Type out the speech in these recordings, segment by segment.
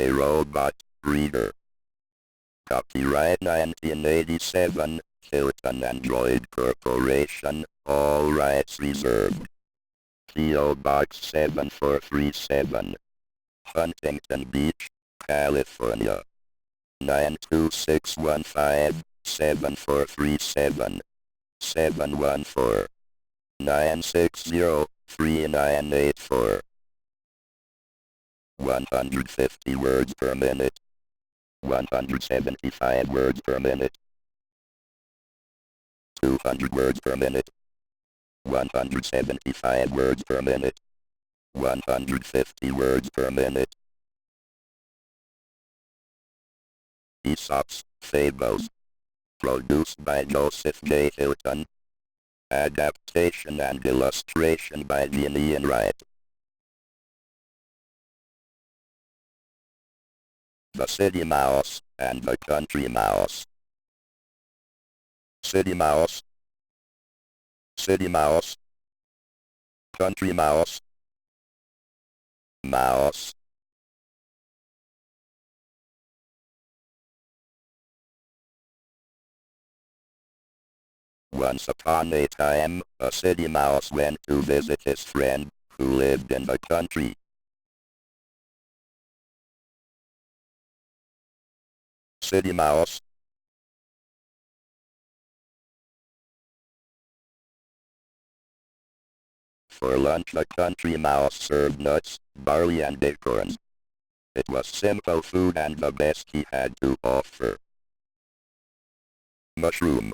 a robot breeder. Copyright 1987, Hilton Android Corporation, all rights reserved. P.O. Box 7437, Huntington Beach, California. 92615, 7437, 714, 960, 3984. 150 words per minute. 175 words per minute. 200 words per minute. 175 words per minute. 150 words per minute. Aesop's Fables. Produced by Joseph J. Hilton. Adaptation and illustration by Ian Wright. The City Mouse and the Country Mouse. City Mouse. City Mouse. Country Mouse. Mouse. Once upon a time, a city mouse went to visit his friend, who lived in the country. City Mouse. For lunch the country mouse served nuts, barley and acorns. It was simple food and the best he had to offer. Mushroom.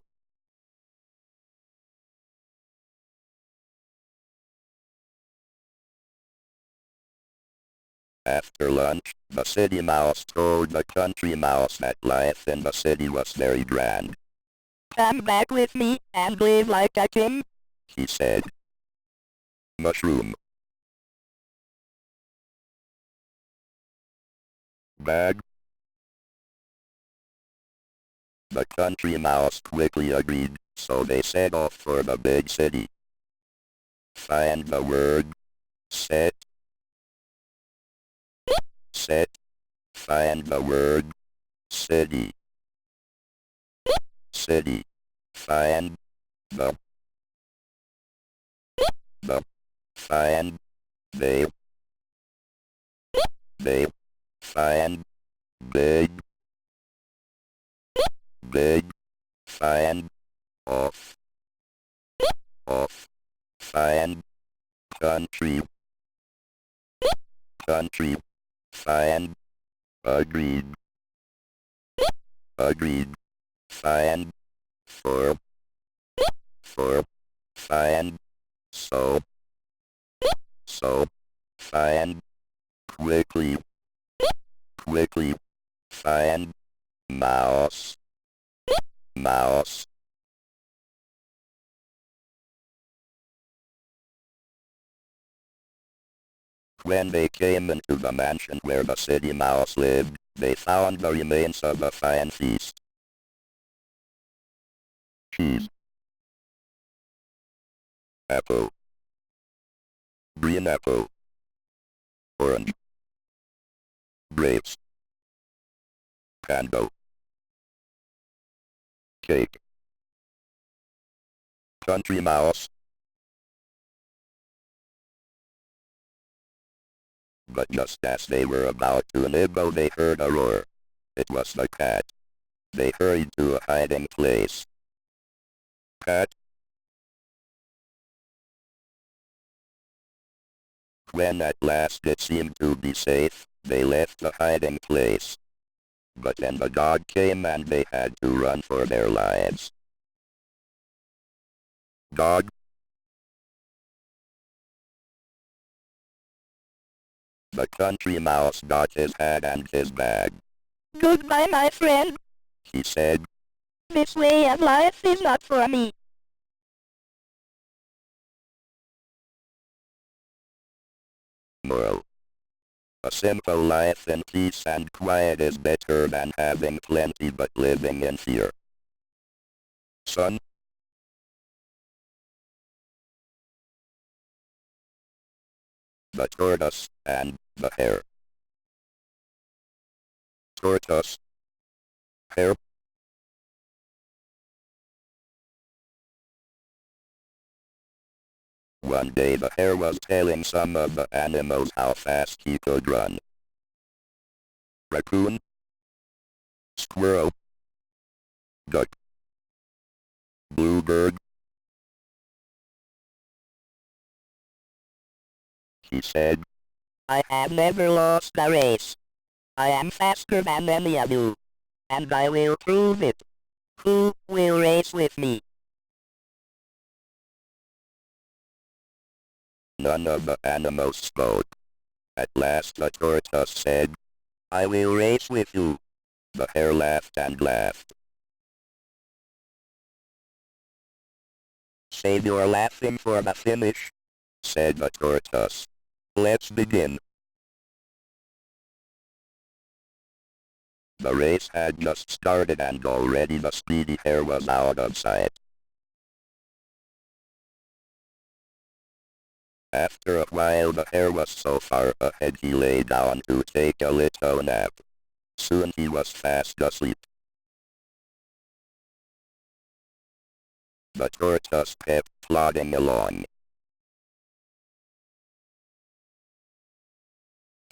After lunch, the city mouse told the country mouse that life in the city was very grand. "Come back with me and live like a king," he said. Mushroom. Bag. The country mouse quickly agreed, so they set off for the big city. Find the word. Set. Set. Find the word. City. City. Find the. Find. They. Find. Big. Big. Find. Off. Off. Find. Country. Country. Find. Agreed. Agreed. Find. For. Find. So. Find. Quickly. Find. Mouse. Mouse. When they came into the mansion where the city mouse lived, they found the remains of a fine feast. Cheese. Apple. Green apple. Orange. Grapes. Candle. Cake. Country mouse. But just as they were about to nibble they heard a roar. It was the cat. They hurried to a hiding place. Cat. When at last it seemed to be safe, they left the hiding place. But then the dog came and they had to run for their lives. Dog. The country mouse got his hat and his bag. "Goodbye, my friend," he said. "This way of life is not for me." Moral. A simple life in peace and quiet is better than having plenty but living in fear. Son. The tortoise and the hare. tortoise, hare. One day the hare was telling some of the animals how fast he could run. Raccoon, squirrel, duck, bluebird. He said, I have never lost a race. I am faster than any of you. And I will prove it. Who will race with me? None of the animals spoke. At last the tortoise said, I will race with you. The hare laughed and laughed. Save your laughing for the finish, said the tortoise. Let's begin. The race had just started and already the speedy hare was out of sight. After a while the hare was so far ahead he lay down to take a little nap. Soon he was fast asleep. The tortoise kept plodding along.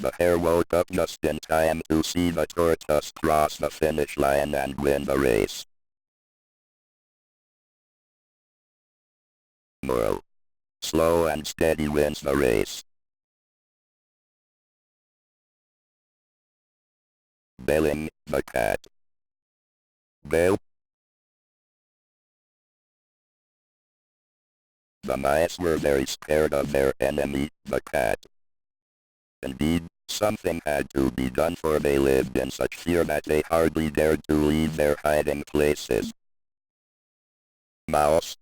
The hare woke up just in time to see the tortoise cross the finish line and win the race. Moral: slow and steady wins the race. Belling the cat. Bell. The mice were very scared of their enemy, the cat. Indeed, something had to be done, for they lived in such fear that they hardly dared to leave their hiding places. Mouse.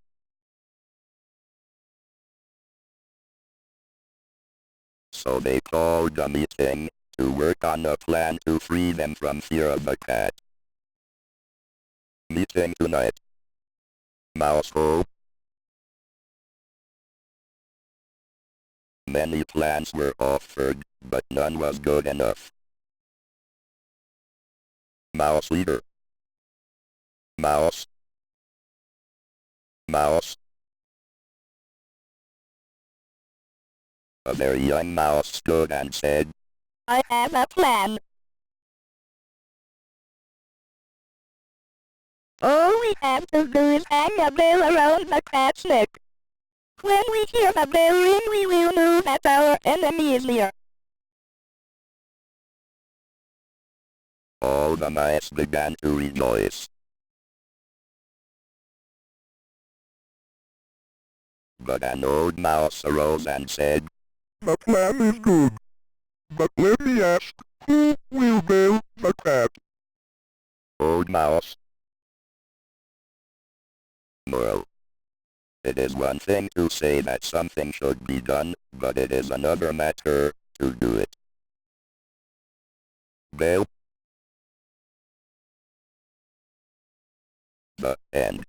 So they called a meeting to work on a plan to free them from fear of the cat. Meeting tonight. Mouse ho. Many plans were offered, but none was good enough. Mouse leader. Mouse. Mouse. A very young mouse stood and said, I have a plan. All we have to do is hang a bell around the cat's neck. When we hear the bell ring, we will know that our enemy is near. All the mice began to rejoice. But an old mouse arose and said, The plan is good, but let me ask, who will bail the cat? Old mouse. Moral: it is one thing to say that something should be done, but it is another matter to do it. Bail. The end.